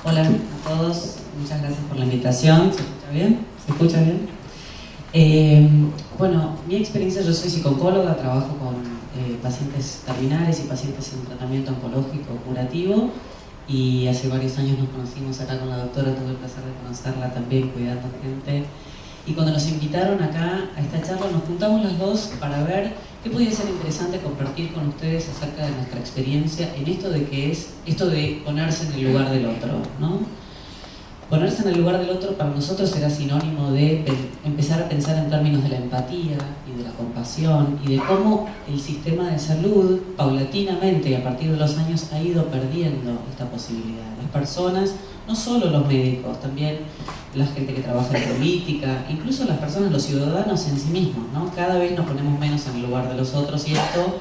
Hola a todos, muchas gracias por la invitación. ¿Se escucha bien? ¿Se escucha bien? Bueno, mi experiencia, yo soy psicóloga, trabajo con pacientes terminales y pacientes en tratamiento oncológico curativo, y hace varios años nos conocimos acá con la doctora, tuve el placer de conocerla también cuidando gente. Y cuando nos invitaron acá a esta charla, nos juntamos las dos para ver qué podía ser interesante compartir con ustedes acerca de nuestra experiencia en esto de que es esto de ponerse en el lugar del otro, ¿no? Ponerse en el lugar del otro para nosotros será sinónimo de empezar a pensar en términos de la empatía y de la compasión y de cómo el sistema de salud paulatinamente a partir de los años ha ido perdiendo esta posibilidad. Las personas, no solo los médicos, también la gente que trabaja en política, incluso las personas, los ciudadanos en sí mismos, ¿no? Cada vez nos ponemos menos en el lugar de los otros y esto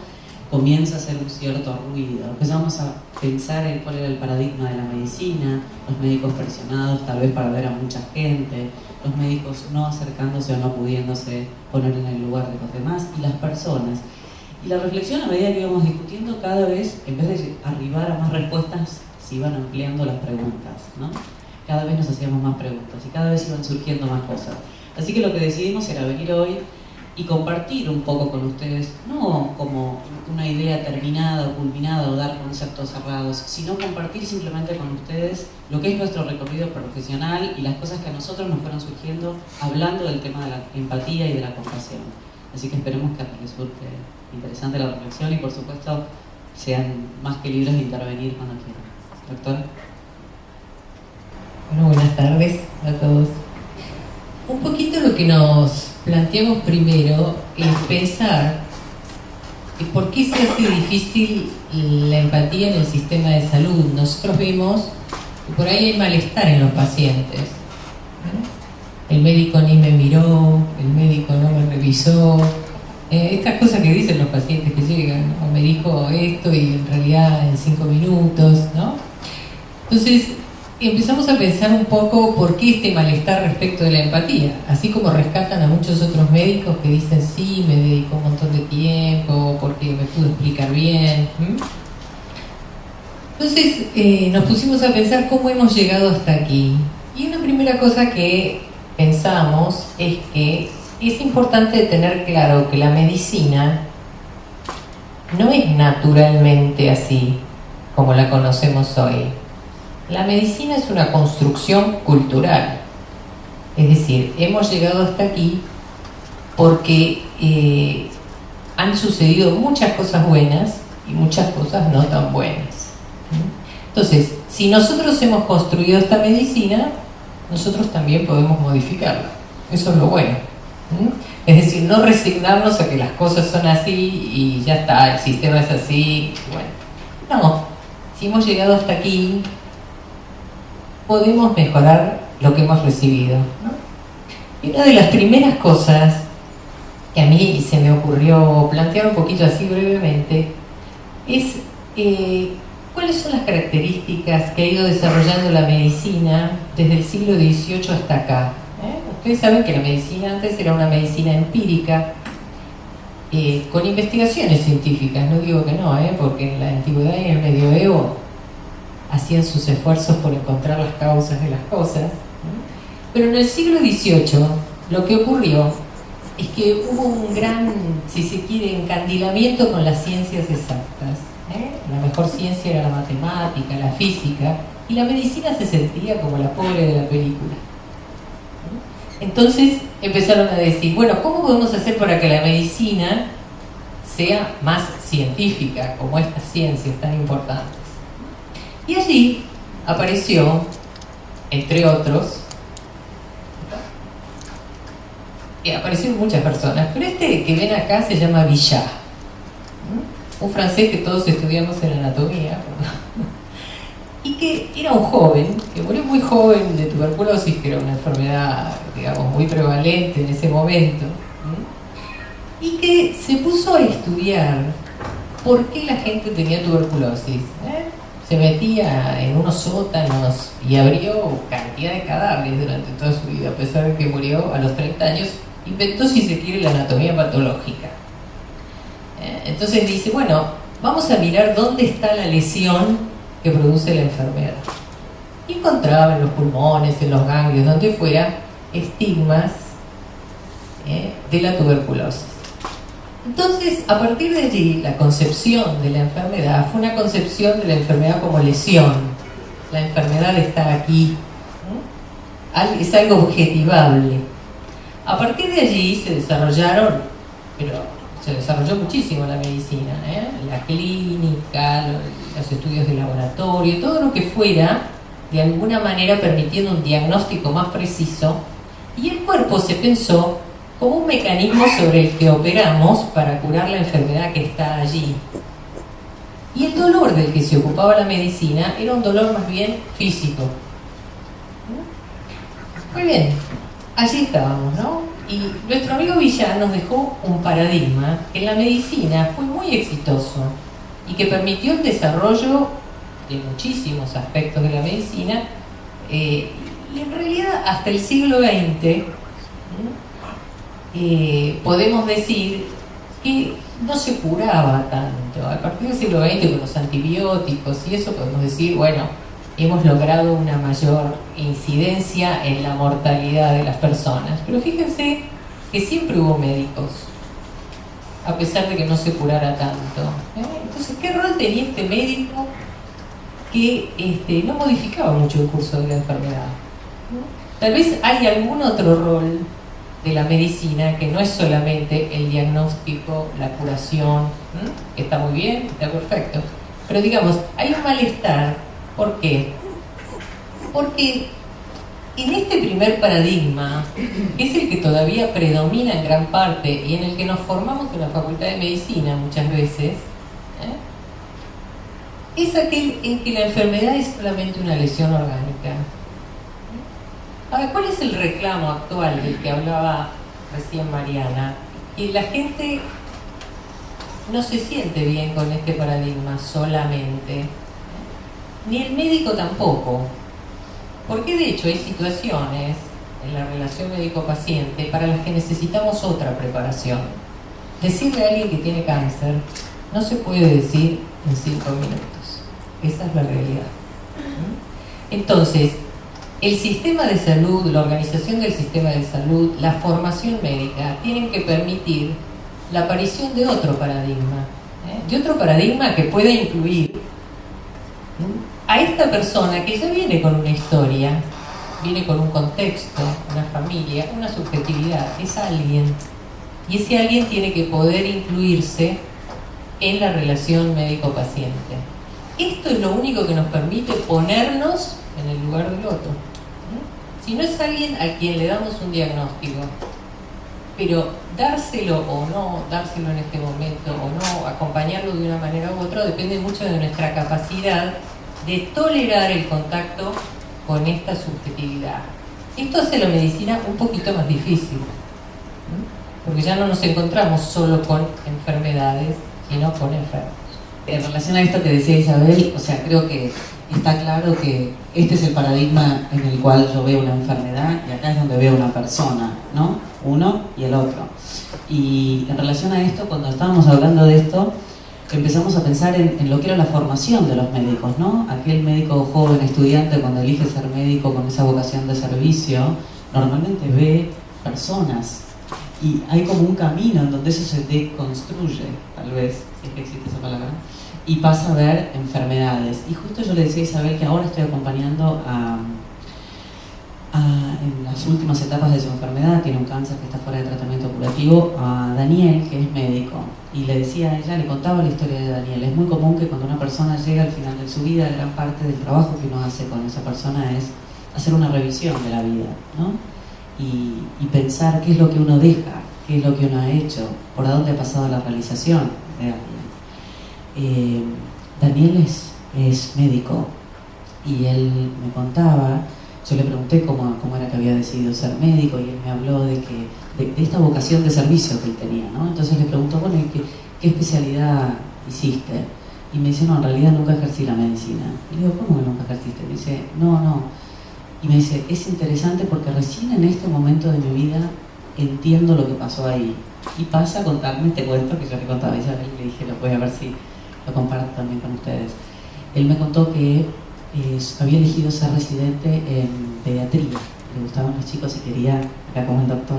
comienza a hacer un cierto ruido. Empezamos a pensar en cuál era el paradigma de la medicina, los médicos presionados tal vez para ver a mucha gente, los médicos no acercándose o no pudiéndose poner en el lugar de los demás y las personas. Y la reflexión, a medida que íbamos discutiendo, cada vez, en vez de arribar a más respuestas, se iban ampliando las preguntas, ¿no? Cada vez nos hacíamos más preguntas y cada vez iban surgiendo más cosas. Así que lo que decidimos era venir hoy y compartir un poco con ustedes, no como una idea terminada o culminada o dar conceptos cerrados, sino compartir simplemente con ustedes lo que es nuestro recorrido profesional y las cosas que a nosotros nos fueron surgiendo hablando del tema de la empatía y de la compasión. Así que esperemos que les resulte interesante la reflexión y por supuesto sean más que libres de intervenir cuando quieran. Doctora. Bueno, buenas tardes a todos. Un poquito lo que nos planteamos primero es pensar por qué se hace difícil la empatía en el sistema de salud. Nosotros vemos que por ahí hay malestar en los pacientes, ¿no? El médico ni me miró, el médico no me revisó, estas cosas que dicen los pacientes que llegan, o me dijo esto y en realidad en 5 minutos, ¿no? Entonces empezamos a pensar un poco por qué este malestar respecto de la empatía, así como rescatan a muchos otros médicos que dicen sí, me dedicó un montón de tiempo porque me pudo explicar bien. Entonces nos pusimos a pensar cómo hemos llegado hasta aquí, y una primera cosa que pensamos es que es importante tener claro que la medicina no es naturalmente así como la conocemos hoy. La medicina es una construcción cultural, es decir, hemos llegado hasta aquí porque han sucedido muchas cosas buenas y muchas cosas no tan buenas. Entonces, si nosotros hemos construido esta medicina, nosotros también podemos modificarla. Eso es lo bueno. Es decir, no resignarnos a que las cosas son así y ya está, el sistema es así. Bueno, no, si hemos llegado hasta aquí, podemos mejorar lo que hemos recibido, ¿no? Y una de las primeras cosas que a mí se me ocurrió plantear un poquito así brevemente es cuáles son las características que ha ido desarrollando la medicina desde el siglo XVIII hasta acá. Ustedes saben que la medicina antes era una medicina empírica, con investigaciones científicas, no digo que no, porque en la antigüedad y en el medioevo hacían sus esfuerzos por encontrar las causas de las cosas, ¿no? Pero en el siglo XVIII lo que ocurrió es que hubo un gran, si se quiere, encandilamiento con las ciencias exactas. La mejor ciencia era la matemática, la física, y la medicina se sentía como la pobre de la película. Entonces empezaron a decir, bueno, ¿cómo podemos hacer para que la medicina sea más científica, como estas ciencias tan importantes? Y allí apareció, entre otros, aparecieron muchas personas, pero este que ven acá se llama Bichat, un francés que todos estudiamos en anatomía, y que era un joven, que murió muy joven de tuberculosis, que era una enfermedad, digamos, muy prevalente en ese momento, y que se puso a estudiar por qué la gente tenía tuberculosis. Se metía en unos sótanos y abrió cantidad de cadáveres durante toda su vida, a pesar de que murió a los 30 años, inventó, si se quiere, la anatomía patológica. Entonces dice, bueno, vamos a mirar dónde está la lesión que produce la enfermedad. y encontraba en los pulmones, en los ganglios, donde fuera, estigmas de la tuberculosis. Entonces, a partir de allí, la concepción de la enfermedad fue una concepción de la enfermedad como lesión. La enfermedad está aquí, es algo objetivable. A partir de allí se desarrollaron, pero se desarrolló muchísimo la medicina, la clínica, los estudios de laboratorio, todo lo que fuera, de alguna manera permitiendo un diagnóstico más preciso, y el cuerpo se pensó como un mecanismo sobre el que operamos para curar la enfermedad que está allí. Y el dolor del que se ocupaba la medicina era un dolor más bien físico. Muy bien, allí estábamos, ¿no? Y nuestro amigo Villán nos dejó un paradigma que en la medicina fue muy exitoso y que permitió el desarrollo de muchísimos aspectos de la medicina, y en realidad hasta el siglo XX podemos decir que no se curaba tanto. A partir del siglo XX, con los antibióticos y eso, podemos decir, bueno, hemos logrado una mayor incidencia en la mortalidad de las personas. Pero fíjense que siempre hubo médicos, a pesar de que no se curara tanto. Entonces, ¿qué rol tenía este médico que no modificaba mucho el curso de la enfermedad? Tal vez hay algún otro rol de la medicina que no es solamente el diagnóstico, la curación, que está muy bien, está perfecto, pero digamos, hay un malestar. ¿Por qué? Porque en este primer paradigma, que es el que todavía predomina en gran parte y en el que nos formamos en la Facultad de Medicina muchas veces, es aquel en que la enfermedad es solamente una lesión orgánica. Ahora, ¿cuál es el reclamo actual del que hablaba recién Mariana? Que la gente no se siente bien con este paradigma solamente, ni el médico tampoco, porque de hecho hay situaciones en la relación médico-paciente para las que necesitamos otra preparación. Decirle a alguien que tiene cáncer no se puede decir en 5 minutos. Esa es la realidad. Entonces, el sistema de salud, la organización del sistema de salud, la formación médica, tienen que permitir la aparición de otro paradigma, de otro paradigma que pueda incluir a esta persona que ya viene con una historia, viene con un contexto, una familia, una subjetividad, es alguien. Y ese alguien tiene que poder incluirse en la relación médico-paciente. Esto es lo único que nos permite ponernos en el lugar del otro. Si no es alguien a quien le damos un diagnóstico, pero dárselo o no dárselo en este momento o no, acompañarlo de una manera u otra, depende mucho de nuestra capacidad de tolerar el contacto con esta subjetividad. Esto hace la medicina un poquito más difícil, porque ya no nos encontramos solo con enfermedades, sino con enfermos. En relación a esto que decía Isabel, o sea, creo que está claro que este es el paradigma en el cual yo veo una enfermedad y acá es donde veo una persona, ¿no? Uno y el otro. Y en relación a esto, cuando estábamos hablando de esto, empezamos a pensar en lo que era la formación de los médicos, ¿no? Aquel médico joven, estudiante, cuando elige ser médico con esa vocación de servicio, normalmente ve personas. Y hay como un camino en donde eso se deconstruye, tal vez, si es que existe esa palabra, y pasa a ver enfermedades. Y justo yo le decía a Isabel que ahora estoy acompañando en las últimas etapas de su enfermedad, tiene un cáncer que está fuera de tratamiento curativo, a Daniel, que es médico. Y le decía a ella, le contaba la historia de Daniel. Es muy común que cuando una persona llega al final de su vida, gran parte del trabajo que uno hace con esa persona es hacer una revisión de la vida, ¿no? Y pensar qué es lo que uno deja, qué es lo que uno ha hecho, por dónde ha pasado la realización de alguien. Daniel es médico y él me contaba, yo le pregunté cómo era que había decidido ser médico y él me habló de esta vocación de servicio que él tenía, ¿no? Entonces le pregunto, bueno, ¿qué especialidad hiciste? Y me dice, no, en realidad nunca ejercí la medicina. Y le digo, ¿cómo que nunca ejerciste? Me dice, no. Y me dice, es interesante porque recién en este momento de mi vida entiendo lo que pasó ahí. Y pasa a contarme este cuento que yo le contaba a Isabel y le dije, lo voy a ver si lo comparto también con ustedes. Él me contó que había elegido ser residente en pediatría. Le gustaban los chicos y quería, acá como el doctor,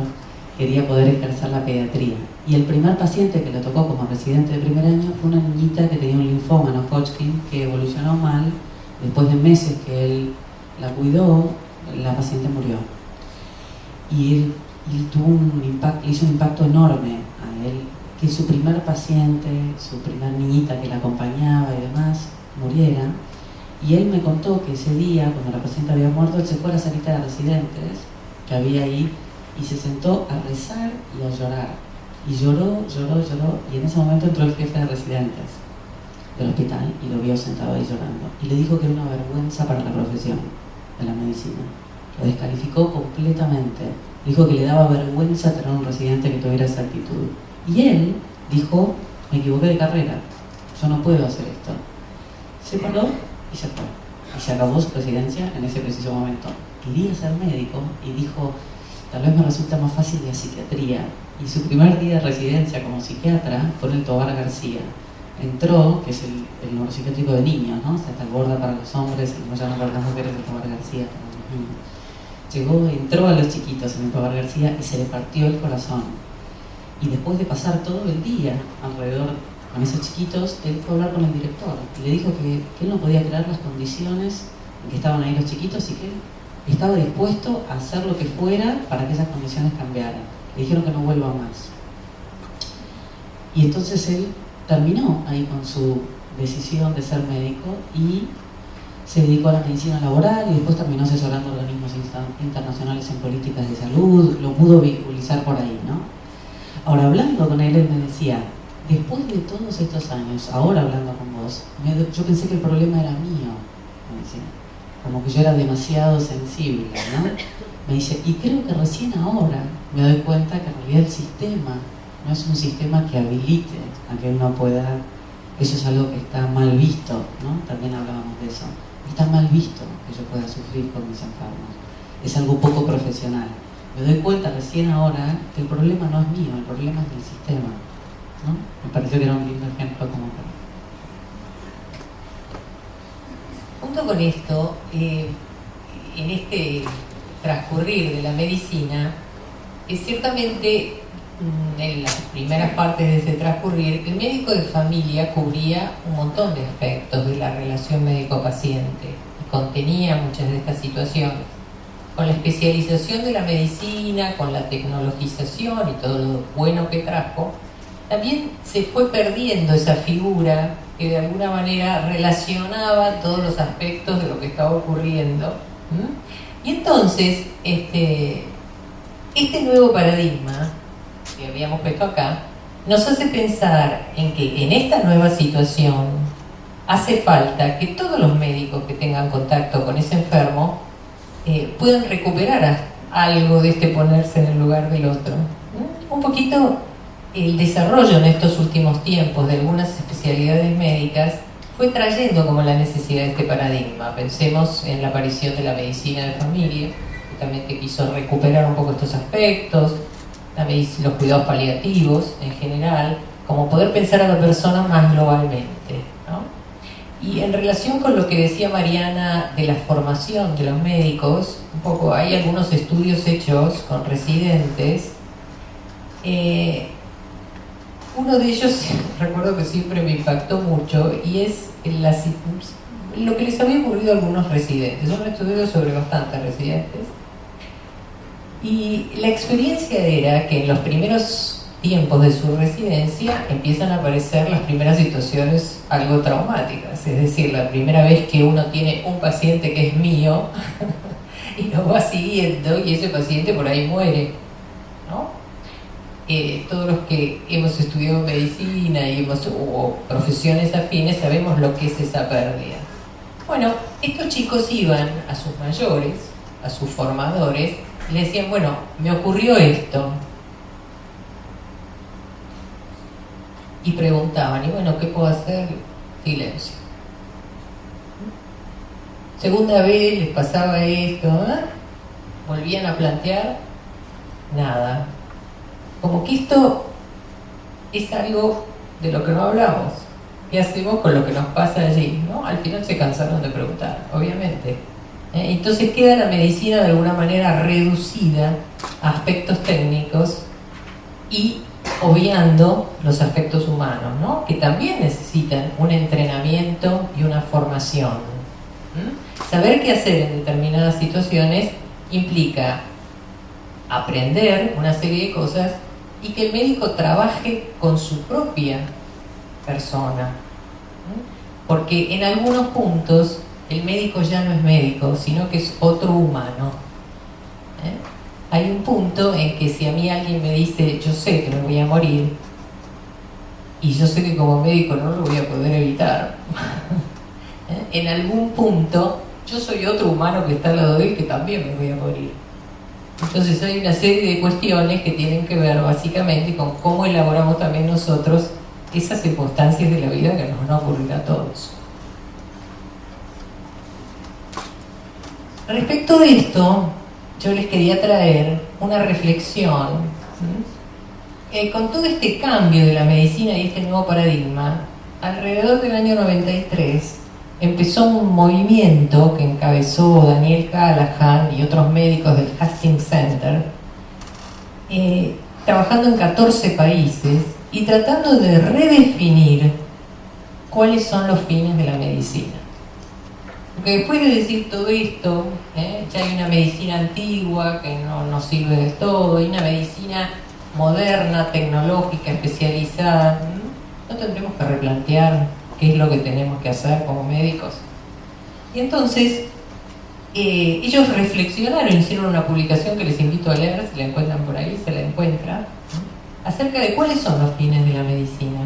quería poder ejercer la pediatría. Y el primer paciente que le tocó como residente de primer año fue una niñita que tenía un linfoma no Hodgkin que evolucionó mal. Después de meses que él la cuidó, la paciente murió. Y él tuvo un impacto, le hizo un impacto enorme a él, que su primer paciente, su primer niñita que la acompañaba y demás, muriera. Y él me contó que ese día, cuando la paciente había muerto, él se fue a la salita de residentes que había ahí y se sentó a rezar y a llorar. Y lloró, y en ese momento entró el jefe de residentes del hospital y lo vio sentado ahí llorando. Y le dijo que era una vergüenza para la profesión de la medicina. Lo descalificó completamente. Dijo que le daba vergüenza tener un residente que tuviera esa actitud. Y él dijo, me equivoqué de carrera, yo no puedo hacer esto. Se paró y se fue. Y se acabó su residencia en ese preciso momento. Quería ser médico y dijo, tal vez me resulta más fácil la psiquiatría. Y su primer día de residencia como psiquiatra fue en el Tobar García. Entró, que es el neuropsiquiátrico de niños, ¿no? O sea, está el Borda para los hombres, el Moyano para las mujeres, el Tobar García para los niños. Entró a los chiquitos en el Tobar García y se le partió el corazón. Y después de pasar todo el día alrededor con esos chiquitos, él fue a hablar con el director y le dijo que él no podía crear las condiciones en que estaban ahí los chiquitos y que él estaba dispuesto a hacer lo que fuera para que esas condiciones cambiaran. Le dijeron que no vuelva más. Y entonces él terminó ahí con su decisión de ser médico y se dedicó a la medicina laboral y después terminó asesorando organismos internacionales en políticas de salud, lo pudo vinculizar por ahí, ¿no? Ahora, hablando con él me decía, después de todos estos años, ahora hablando con vos, yo pensé que el problema era mío, me decía, como que yo era demasiado sensible, ¿no? Me dice, y creo que recién ahora me doy cuenta que en realidad el sistema no es un sistema que habilite a que uno pueda, eso es algo que está mal visto, ¿no? También hablábamos de eso, está mal visto que yo pueda sufrir con mis enfermos, es algo poco profesional. Me doy cuenta recién ahora que el problema no es mío, el problema es del sistema, ¿no? Me pareció que era un lindo ejemplo como para... Junto con esto, en este transcurrir de la medicina, ciertamente en las primeras partes de ese transcurrir, el médico de familia cubría un montón de aspectos de la relación médico-paciente y contenía muchas de estas situaciones. Con la especialización de la medicina, con la tecnologización y todo lo bueno que trajo, también se fue perdiendo esa figura que de alguna manera relacionaba todos los aspectos de lo que estaba ocurriendo. Y entonces, este nuevo paradigma que habíamos puesto acá, nos hace pensar en que en esta nueva situación hace falta que todos los médicos que tengan contacto con ese enfermo puedan recuperar algo de este ponerse en el lugar del otro. Un poquito el desarrollo en estos últimos tiempos de algunas especialidades médicas fue trayendo como la necesidad de este paradigma. Pensemos en la aparición de la medicina de familia, que justamente quiso recuperar un poco estos aspectos, los cuidados paliativos en general, como poder pensar a la persona más globalmente, ¿no? Y en relación con lo que decía Mariana de la formación de los médicos, un poco hay algunos estudios hechos con residentes. Uno de ellos, recuerdo que siempre me impactó mucho, y es lo que les había ocurrido a algunos residentes. Son estudios sobre bastantes residentes. Y la experiencia era que en los primeros tiempos de su residencia empiezan a aparecer las primeras situaciones algo traumáticas. Es decir, la primera vez que uno tiene un paciente que es mío y lo va siguiendo y ese paciente por ahí muere, ¿no? Todos los que hemos estudiado medicina y o profesiones afines sabemos lo que es esa pérdida. Bueno, estos chicos iban a sus mayores, a sus formadores, y le decían, bueno, me ocurrió esto. Y preguntaban, y bueno, ¿qué puedo hacer? Silencio. Segunda vez les pasaba esto, volvían a plantear, nada. Como que esto es algo de lo que no hablamos, ¿Qué hacemos con lo que nos pasa allí? ¿No? Al final se cansaron de preguntar, obviamente. Entonces queda la medicina de alguna manera reducida a aspectos técnicos y obviando los aspectos humanos, ¿no? Que también necesitan un entrenamiento y una formación. Saber qué hacer en determinadas situaciones implica aprender una serie de cosas y que el médico trabaje con su propia persona. Porque en algunos puntos el médico ya no es médico, sino que es otro humano. Hay un punto en que si a mí alguien me dice, yo sé que me voy a morir, y yo sé que como médico no lo voy a poder evitar, en algún punto yo soy otro humano que está al lado de él que también me voy a morir. Entonces hay una serie de cuestiones que tienen que ver básicamente con cómo elaboramos también nosotros esas circunstancias de la vida que nos van a ocurrir a todos. Respecto de esto, yo les quería traer una reflexión. Con todo este cambio de la medicina y este nuevo paradigma, alrededor del año 93 empezó un movimiento que encabezó Daniel Callahan y otros médicos del Hastings Center, trabajando en 14 países y tratando de redefinir cuáles son los fines de la medicina. Porque después de decir todo esto, ya hay una medicina antigua que no nos sirve del todo, hay una medicina moderna, tecnológica, especializada. ¿No tendremos que replantear qué es lo que tenemos que hacer como médicos? Y entonces ellos reflexionaron, hicieron una publicación que les invito a leer, si la encuentran por ahí, se la encuentra, acerca de cuáles son los fines de la medicina.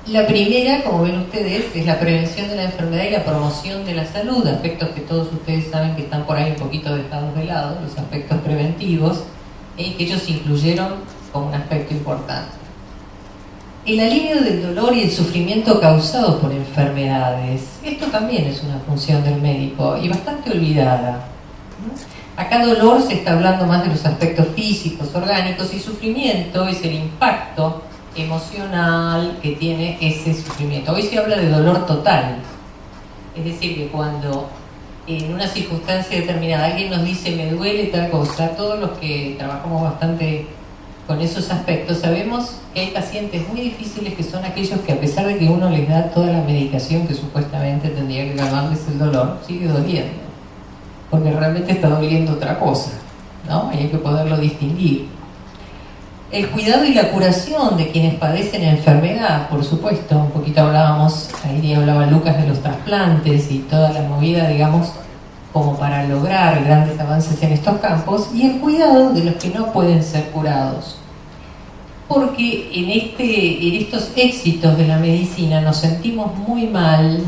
La primera, como ven ustedes, es la prevención de la enfermedad y la promoción de la salud, aspectos que todos ustedes saben que están por ahí un poquito dejados de lado, los aspectos preventivos, que ellos incluyeron como un aspecto importante. El alivio del dolor y el sufrimiento causado por enfermedades, esto también es una función del médico y bastante olvidada. Acá dolor se está hablando más de los aspectos físicos, orgánicos, y sufrimiento es el impacto emocional que tiene ese sufrimiento. Hoy se habla de dolor total, es decir, que cuando en una circunstancia determinada alguien nos dice me duele tal cosa, todos los que trabajamos bastante con esos aspectos sabemos que hay pacientes muy difíciles que son aquellos que, a pesar de que uno les da toda la medicación que supuestamente tendría que calmarles el dolor, sigue doliendo, porque realmente está doliendo otra cosa, ¿no? Y hay que poderlo distinguir. El cuidado y la curación de quienes padecen enfermedad, por supuesto, un poquito hablábamos, ahí hablaba Lucas de los trasplantes y toda la movida, digamos, como para lograr grandes avances en estos campos, y el cuidado de los que no pueden ser curados. Porque en estos éxitos de la medicina nos sentimos muy mal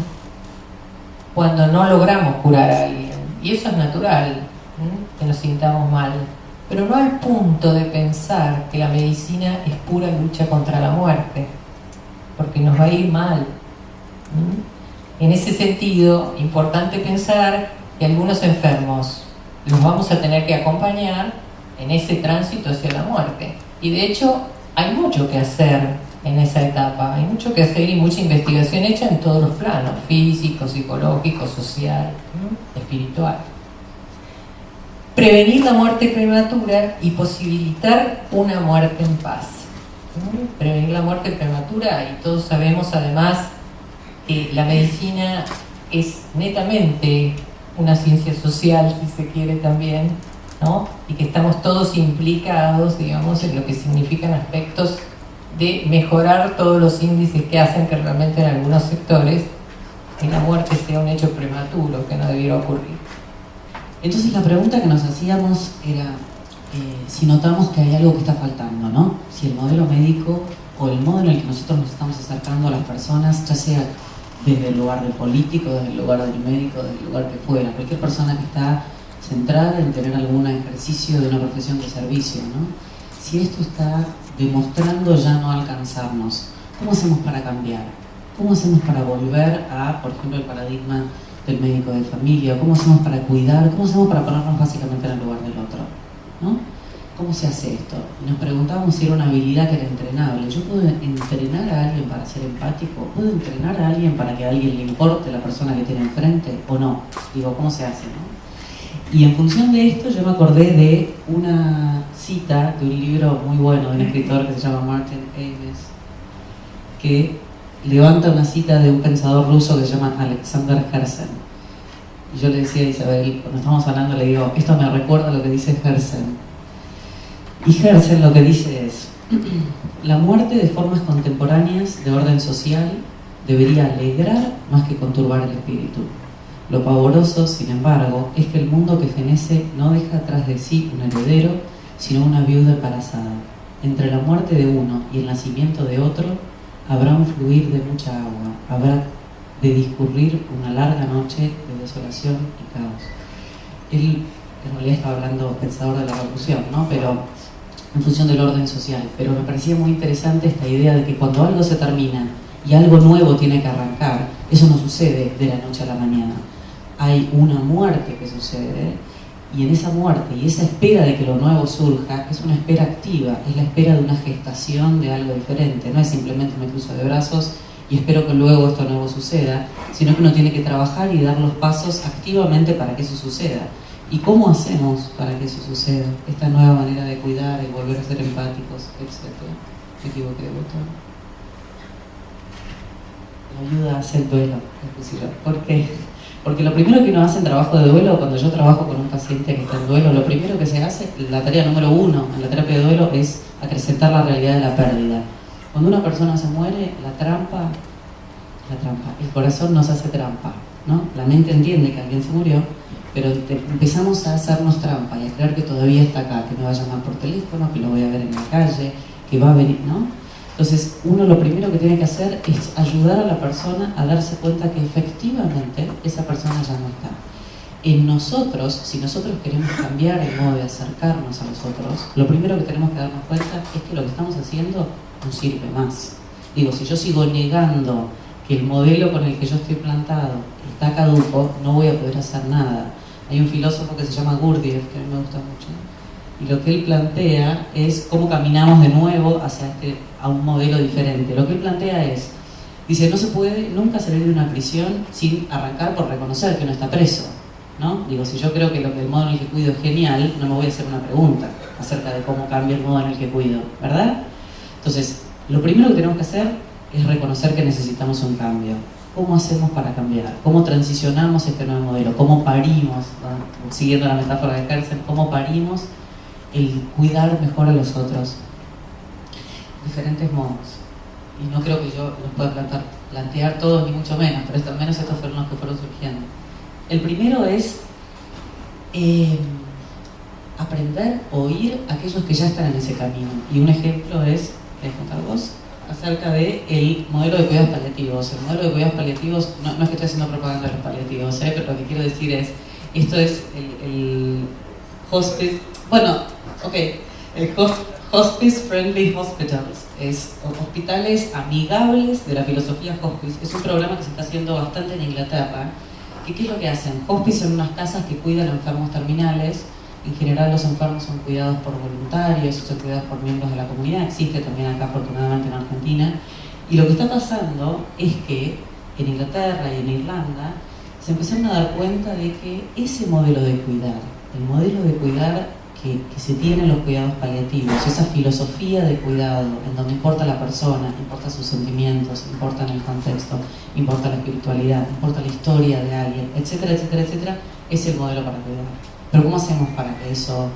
cuando no logramos curar a alguien, y eso es natural, que nos sintamos mal. Pero no al punto de pensar que la medicina es pura lucha contra la muerte, porque nos va a ir mal. En ese sentido, importante pensar que algunos enfermos los vamos a tener que acompañar en ese tránsito hacia la muerte. Y de hecho, hay mucho que hacer en esa etapa, hay mucho que hacer y mucha investigación hecha en todos los planos, físico, psicológico, social, espiritual. Prevenir la muerte prematura y posibilitar una muerte en paz. Prevenir la muerte prematura, y todos sabemos además que la medicina es netamente una ciencia social, si se quiere también, ¿no? Y que estamos todos implicados, digamos, en lo que significan aspectos de mejorar todos los índices que hacen que realmente en algunos sectores que la muerte sea un hecho prematuro, que no debiera ocurrir. Entonces la pregunta que nos hacíamos era si notamos que hay algo que está faltando, ¿no? Si el modelo médico o el modo en el que nosotros nos estamos acercando a las personas, ya sea desde el lugar del político, desde el lugar del médico, desde el lugar que fuera, cualquier persona que está centrada en tener algún ejercicio de una profesión de servicio, ¿no? Si esto está demostrando ya no alcanzarnos, ¿cómo hacemos para cambiar? ¿Cómo hacemos para volver a, por ejemplo, el paradigma del médico de familia? ¿Cómo hacemos para cuidar? ¿Cómo hacemos para ponernos básicamente en el lugar del otro? ¿No? ¿cómo se hace esto? Y nos preguntábamos si era una habilidad que era entrenable. ¿Yo puedo entrenar a alguien para ser empático? ¿Puedo entrenar a alguien para que a alguien le importe la persona que tiene enfrente o no? Digo, ¿cómo se hace, no? Y en función de esto yo me acordé de una cita de un libro muy bueno de un escritor que se llama Martin Amis, que levanta una cita de un pensador ruso que se llama Alexander Herzen. Y yo le decía a Isabel, cuando estábamos hablando, le digo, esto me recuerda a lo que dice Herzen. Y Herzen lo que dice es, la muerte de formas contemporáneas de orden social debería alegrar más que conturbar el espíritu. Lo pavoroso, sin embargo, es que el mundo que fenece no deja atrás de sí un heredero, sino una viuda embarazada. Entre la muerte de uno y el nacimiento de otro, habrá un fluir de mucha agua, habrá de discurrir una larga noche de desolación y caos. Él, en realidad, estaba hablando pensador de la revolución, ¿no? Pero en función del orden social. Pero me parecía muy interesante esta idea de que cuando algo se termina y algo nuevo tiene que arrancar, eso no sucede de la noche a la mañana. Hay una muerte que sucede, y en esa muerte y esa espera de que lo nuevo surja es una espera activa, es la espera de una gestación de algo diferente. No es simplemente me cruzo de brazos y espero que luego esto nuevo suceda, sino que uno tiene que trabajar y dar los pasos activamente para que eso suceda. ¿Y cómo hacemos para que eso suceda? Esta nueva manera de cuidar, de volver a ser empáticos, etc. Me equivoqué de botón. Ayuda a hacer duelo, ¿por qué? Porque lo primero que uno hace en trabajo de duelo, cuando yo trabajo con un paciente que está en duelo, lo primero que se hace, la tarea número 1 en la terapia de duelo es acrecentar la realidad de la pérdida. Cuando una persona se muere, el corazón nos hace trampa, ¿no? La mente entiende que alguien se murió, pero empezamos a hacernos trampa y a creer que todavía está acá, que me va a llamar por teléfono, que lo voy a ver en la calle, que va a venir, ¿no? Entonces, uno lo primero que tiene que hacer es ayudar a la persona a darse cuenta que efectivamente esa persona ya no está. En nosotros, si nosotros queremos cambiar el modo de acercarnos a los otros, lo primero que tenemos que darnos cuenta es que lo que estamos haciendo no sirve más. Digo, si yo sigo negando que el modelo con el que yo estoy plantado está caduco, no voy a poder hacer nada. Hay un filósofo que se llama Gurdjieff, que a mí me gusta mucho, y lo que él plantea es cómo caminamos de nuevo a un modelo diferente. Lo que él plantea es, dice, no se puede nunca salir de una prisión sin arrancar por reconocer que uno está preso, ¿no? Digo, si yo creo que el modo en el que cuido es genial, no me voy a hacer una pregunta acerca de cómo cambia el modo en el que cuido, ¿verdad? Entonces, lo primero que tenemos que hacer es reconocer que necesitamos un cambio. ¿Cómo hacemos para cambiar? ¿Cómo transicionamos este nuevo modelo? ¿Cómo parimos, ¿no? Siguiendo la metáfora de Herzen, cómo parimos el cuidar mejor a los otros? Diferentes modos. Y no creo que yo los pueda plantear todos, ni mucho menos, pero al menos estos fueron los que fueron surgiendo. El primero es aprender o oír a aquellos que ya están en ese camino. Y un ejemplo es, ¿querés contar vos? Acerca del modelo de cuidados paliativos. El modelo de cuidados paliativos, no es que estoy haciendo propaganda de los paliativos, pero lo que quiero decir es, esto es el hospice, el Hospice Friendly Hospitals, es hospitales amigables de la filosofía hospice. Es un programa que se está haciendo bastante en Inglaterra. ¿Qué es lo que hacen? Hospice son unas casas que cuidan a enfermos terminales. En general los enfermos son cuidados por voluntarios, son cuidados por miembros de la comunidad. Existe también acá, afortunadamente, en Argentina. Y lo que está pasando es que en Inglaterra y en Irlanda se empezaron a dar cuenta de que ese modelo de cuidar, el modelo de cuidar que se tiene en los cuidados paliativos, esa filosofía de cuidado en donde importa la persona, importa sus sentimientos, importa el contexto, importa la espiritualidad, importa la historia de alguien, etcétera, etcétera, etcétera, es el modelo para cuidar. Pero ¿cómo hacemos para que eso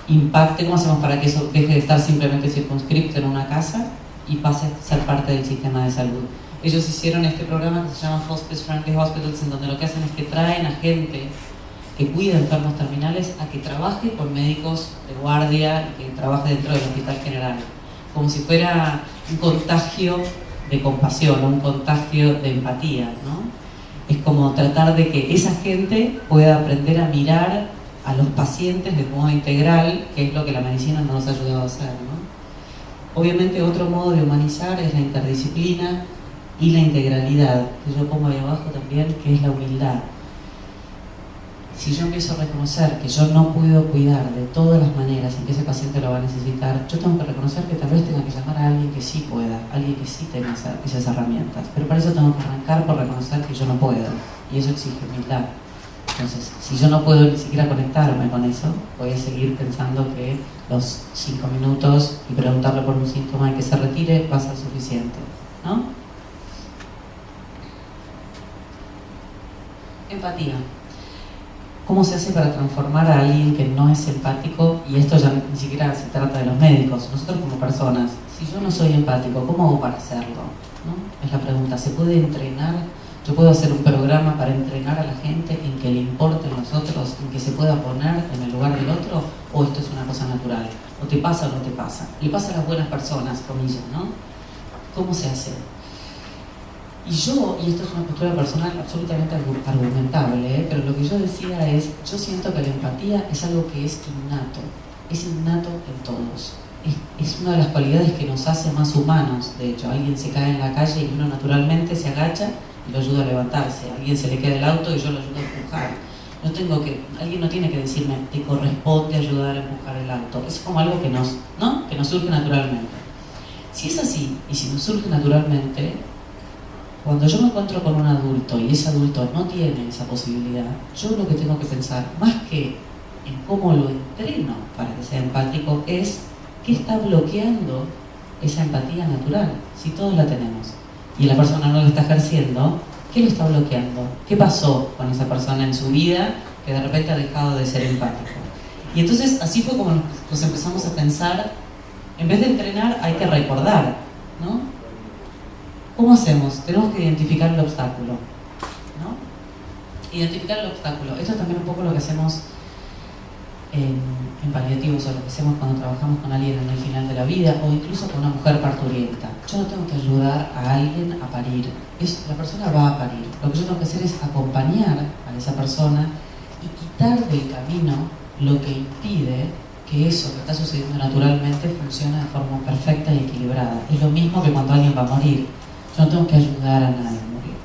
impacte? ¿Cómo hacemos para que eso deje de estar simplemente circunscripto en una casa y pase a ser parte del sistema de salud? Ellos hicieron este programa que se llama Hospice Friendly Hospitals, en donde lo que hacen es que traen a gente que cuida enfermos terminales a que trabaje con médicos de guardia y que trabaje dentro del hospital general, como si fuera un contagio de compasión, un contagio de empatía, ¿no? Es como tratar de que esa gente pueda aprender a mirar a los pacientes de modo integral, que es lo que la medicina nos ha ayudado a hacer, ¿no? Obviamente otro modo de humanizar es la interdisciplina y la integralidad, que yo pongo ahí abajo también, que es la humildad. Si yo empiezo a reconocer que yo no puedo cuidar de todas las maneras en que ese paciente lo va a necesitar, yo tengo que reconocer que tal vez tenga que llamar a alguien que sí pueda, alguien que sí tenga esas herramientas. Pero para eso tengo que arrancar por reconocer que yo no puedo, y eso exige humildad. Entonces, si yo no puedo ni siquiera conectarme con eso, voy a seguir pensando que los 5 minutos y preguntarle por un síntoma y que se retire va a ser suficiente, ¿no? Empatía. ¿Cómo se hace para transformar a alguien que no es empático? Y esto ya ni siquiera se trata de los médicos, nosotros como personas. Si yo no soy empático, ¿cómo hago para hacerlo? ¿No? Es la pregunta. ¿Se puede entrenar? ¿Yo puedo hacer un programa para entrenar a la gente en que le importen los otros, en que se pueda poner en el lugar del otro? ¿O esto es una cosa natural? ¿O te pasa o no te pasa? Le pasa a las buenas personas, comillas, ¿no? ¿Cómo se hace? Y esto es una postura personal absolutamente argumentable, pero lo que yo decía es, yo siento que la empatía es algo que es innato en todos. Es una de las cualidades que nos hace más humanos. De hecho, alguien se cae en la calle y uno naturalmente se agacha y lo ayuda a levantarse. A alguien se le queda el auto y yo lo ayudo a empujar. Alguien no tiene que decirme, te corresponde ayudar a empujar el auto. Es como algo que nos surge naturalmente. Si es así, y si nos surge naturalmente, cuando yo me encuentro con un adulto y ese adulto no tiene esa posibilidad, yo lo que tengo que pensar, más que en cómo lo entreno para que sea empático, es qué está bloqueando esa empatía natural, si todos la tenemos. Y la persona no la está ejerciendo, ¿qué lo está bloqueando? ¿Qué pasó con esa persona en su vida que de repente ha dejado de ser empático? Y entonces así fue como nos empezamos a pensar, en vez de entrenar hay que recordar, ¿no? ¿Cómo hacemos? Tenemos que identificar el obstáculo, ¿no? Identificar el obstáculo. Esto es también un poco lo que hacemos en paliativos, o lo que hacemos cuando trabajamos con alguien en el final de la vida, o incluso con una mujer parturienta. Yo no tengo que ayudar a alguien a parir. La persona va a parir. Lo que yo tengo que hacer es acompañar a esa persona y quitar del camino lo que impide que eso que está sucediendo naturalmente funcione de forma perfecta y equilibrada. Es lo mismo que cuando alguien va a morir. Yo no tengo que ayudar a nadie a morir.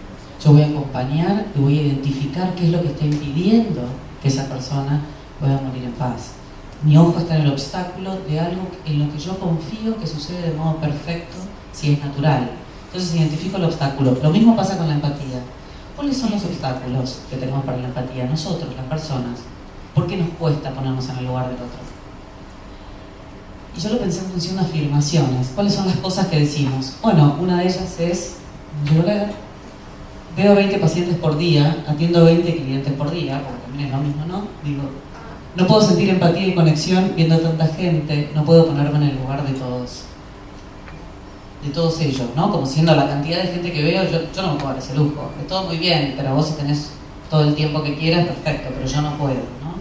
Yo voy a acompañar y voy a identificar qué es lo que está impidiendo que esa persona pueda morir en paz. Mi ojo está en el obstáculo de algo en lo que yo confío que sucede de modo perfecto si es natural. Entonces identifico el obstáculo. Lo mismo pasa con la empatía. ¿Cuáles son los obstáculos que tenemos para la empatía? Nosotros, las personas. ¿Por qué nos cuesta ponernos en el lugar del otro? Y yo lo pensé en función de afirmaciones. ¿Cuáles son las cosas que decimos? Bueno, una de ellas es, yo veo 20 pacientes por día, atiendo 20 clientes por día, porque también es lo mismo, ¿no? Digo, no puedo sentir empatía y conexión viendo tanta gente, no puedo ponerme en el lugar de todos ellos, ¿no? Como siendo la cantidad de gente que veo, yo no me puedo dar ese lujo. Es todo muy bien, pero vos si tenés todo el tiempo que quieras, perfecto, pero yo no puedo, ¿no?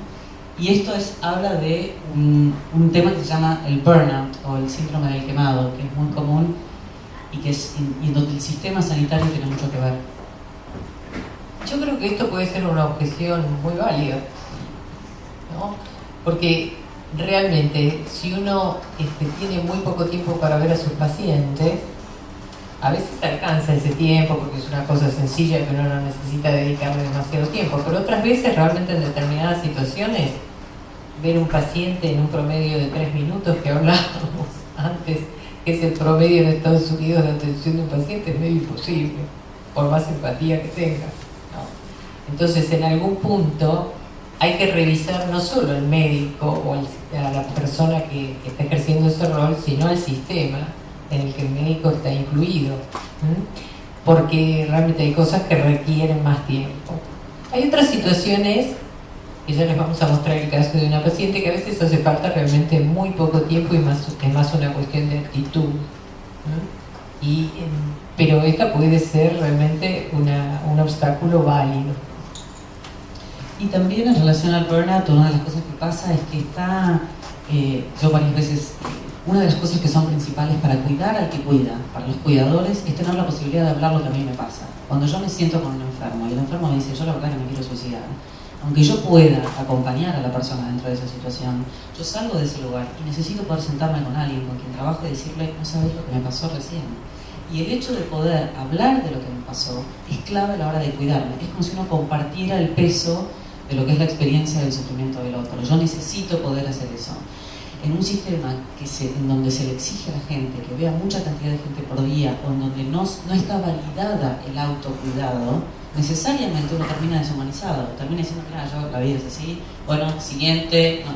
Y esto habla de un tema que se llama el burnout o el síndrome del quemado, que es muy común y en donde el sistema sanitario tiene mucho que ver. Yo creo que esto puede ser una objeción muy válida, ¿no? Porque realmente si uno tiene muy poco tiempo para ver a sus pacientes, a veces alcanza ese tiempo porque es una cosa sencilla que uno no necesita dedicarle demasiado tiempo, pero otras veces realmente en determinadas situaciones ver un paciente en un promedio de 3 minutos que hablábamos antes, que es el promedio en Estados Unidos de atención de un paciente, es medio imposible, por más empatía que tenga, ¿no? Entonces en algún punto hay que revisar no solo el médico o a la persona que está ejerciendo ese rol, sino el sistema en el que el médico está incluido, porque realmente hay cosas que requieren más tiempo. Hay otras situaciones, y ya les vamos a mostrar el caso de una paciente, que a veces hace falta realmente muy poco tiempo y es más una cuestión de actitud, pero esta puede ser realmente un obstáculo válido. Y también en relación al burnout, una de las cosas que pasa es que yo varias veces, una de las cosas que son principales para cuidar al que cuida, para los cuidadores, es tener la posibilidad de hablar lo que a mí me pasa. Cuando yo me siento con un enfermo y el enfermo me dice, yo la verdad que me quiero suicidar, aunque yo pueda acompañar a la persona dentro de esa situación, yo salgo de ese lugar y necesito poder sentarme con alguien con quien trabajo y decirle, no sabes lo que me pasó recién. Y el hecho de poder hablar de lo que me pasó es clave a la hora de cuidarme. Es como si uno compartiera el peso de lo que es la experiencia del sufrimiento del otro. Yo necesito poder hacer eso. En un sistema en donde se le exige a la gente que vea mucha cantidad de gente por día, o en donde no está validada el autocuidado, necesariamente uno termina deshumanizado, termina diciendo, mira, yo la vida es así, bueno, siguiente, no,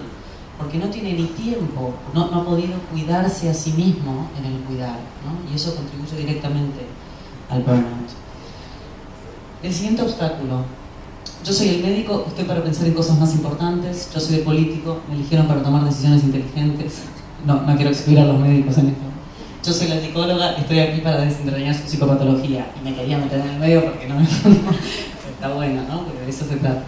porque no tiene ni tiempo, no ha podido cuidarse a sí mismo en el cuidar, ¿no? Y eso contribuye directamente al burnout. El siguiente obstáculo. Yo soy el médico, estoy para pensar en cosas más importantes. Yo soy el político, me eligieron para tomar decisiones inteligentes. No quiero excluir a los médicos en esto. Yo soy la psicóloga, estoy aquí para desentrañar su psicopatología. Y me quería meter en el medio porque no me... Está bueno, ¿no? Porque de eso se trata.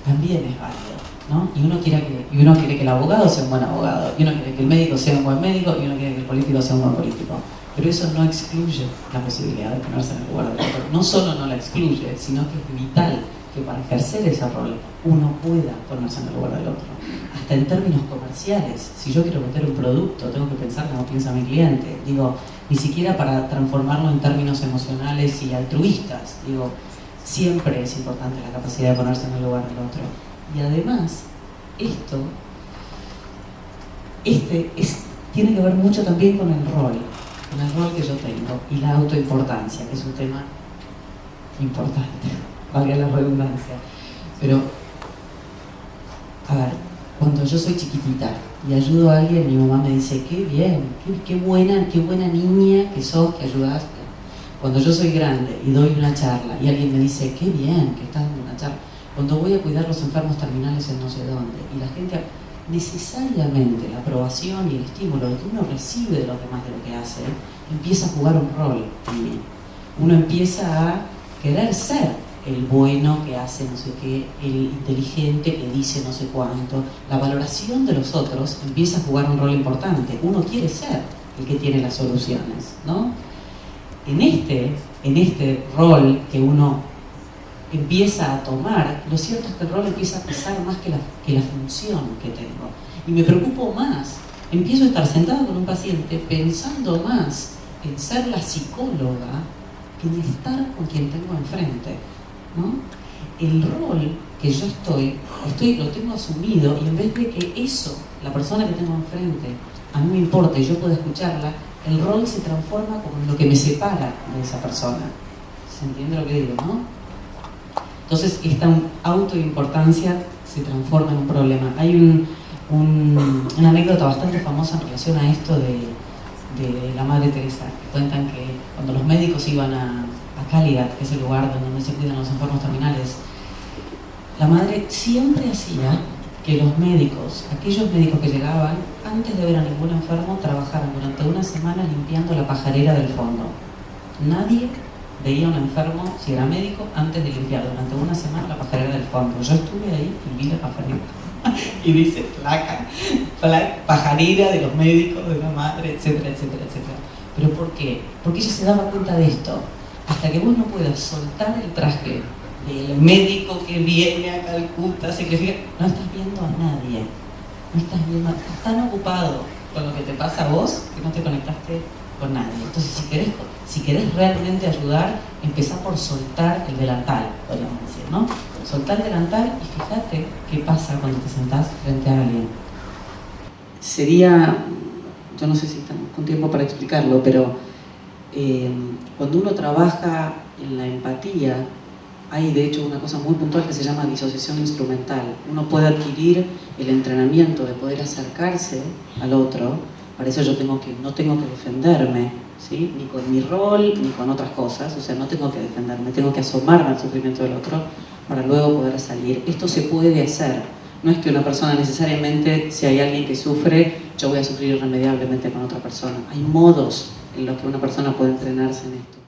También es válido, ¿no? Y uno quiere que el abogado sea un buen abogado, y uno quiere que el médico sea un buen médico, y uno quiere que el político sea un buen político. Pero eso no excluye la posibilidad de ponerse en el lugar del otro. No solo no la excluye, sino que es vital que para ejercer ese rol uno pueda ponerse en el lugar del otro. Hasta en términos comerciales, si yo quiero vender un producto, tengo que pensar como piensa mi cliente. Digo, ni siquiera para transformarlo en términos emocionales y altruistas. Digo, siempre es importante la capacidad de ponerse en el lugar del otro. Y además, tiene que ver mucho también con el rol que yo tengo y la autoimportancia, que es un tema importante, valga la redundancia. Pero, a ver, cuando yo soy chiquitita y ayudo a alguien, mi mamá me dice, qué bien, qué buena niña que sos, que ayudaste. Cuando yo soy grande y doy una charla y alguien me dice, qué bien que estás dando una charla. Cuando voy a cuidar los enfermos terminales en no sé dónde, y la gente, necesariamente la aprobación y el estímulo que uno recibe de los demás de lo que hace, empieza a jugar un rol en mí. Uno empieza a querer ser el bueno que hace no sé qué, el inteligente que dice no sé cuánto. La valoración de los otros empieza a jugar un rol importante. Uno quiere ser el que tiene las soluciones, ¿no? En este rol que uno empieza a tomar, lo cierto es que el rol empieza a pesar más que la función que tengo. Y me preocupo más. Empiezo a estar sentado con un paciente pensando más en ser la psicóloga que en estar con quien tengo enfrente, ¿no? El rol que yo lo tengo asumido, y en vez de que eso, la persona que tengo enfrente, a mí me importa y yo puedo escucharla, el rol se transforma como en lo que me separa de esa persona. ¿Se entiende lo que digo, no? Entonces, esta autoimportancia se transforma en un problema. Hay una anécdota bastante famosa en relación a esto de la Madre Teresa. Cuentan que cuando los médicos iban a Caligat, que es el lugar donde se cuidan los enfermos terminales, la madre siempre hacía que los médicos, aquellos médicos que llegaban, antes de ver a ningún enfermo, trabajaran durante una semana limpiando la pajarera del fondo. Nadie veía a un enfermo, si era médico, antes de limpiar durante una semana la pajarera del fondo. Yo estuve ahí y vi la pajarera. Y dice placa, pajarera de los médicos, de la madre, etcétera, etcétera, etcétera. ¿Pero por qué? Porque ella se daba cuenta de esto. Hasta que vos no puedas soltar el traje del médico que viene a Calcuta, se cree, no estás viendo a nadie. No estás viendo, estás tan ocupado con lo que te pasa a vos que no te conectaste con nadie. Entonces, si querés realmente ayudar, empezá por soltar el delantal, podríamos decir, ¿no? Soltar el delantal y fíjate qué pasa cuando te sentás frente a alguien. Sería, yo no sé si estamos con tiempo para explicarlo, pero cuando uno trabaja en la empatía, hay de hecho una cosa muy puntual que se llama disociación instrumental. Uno puede adquirir el entrenamiento de poder acercarse al otro. Para eso yo no tengo que defenderme, ¿sí? Ni con mi rol, ni con otras cosas. O sea, no tengo que defenderme, tengo que asomarme al sufrimiento del otro para luego poder salir. Esto se puede hacer. No es que una persona necesariamente, si hay alguien que sufre, yo voy a sufrir irremediablemente con otra persona. Hay modos en los que una persona puede entrenarse en esto.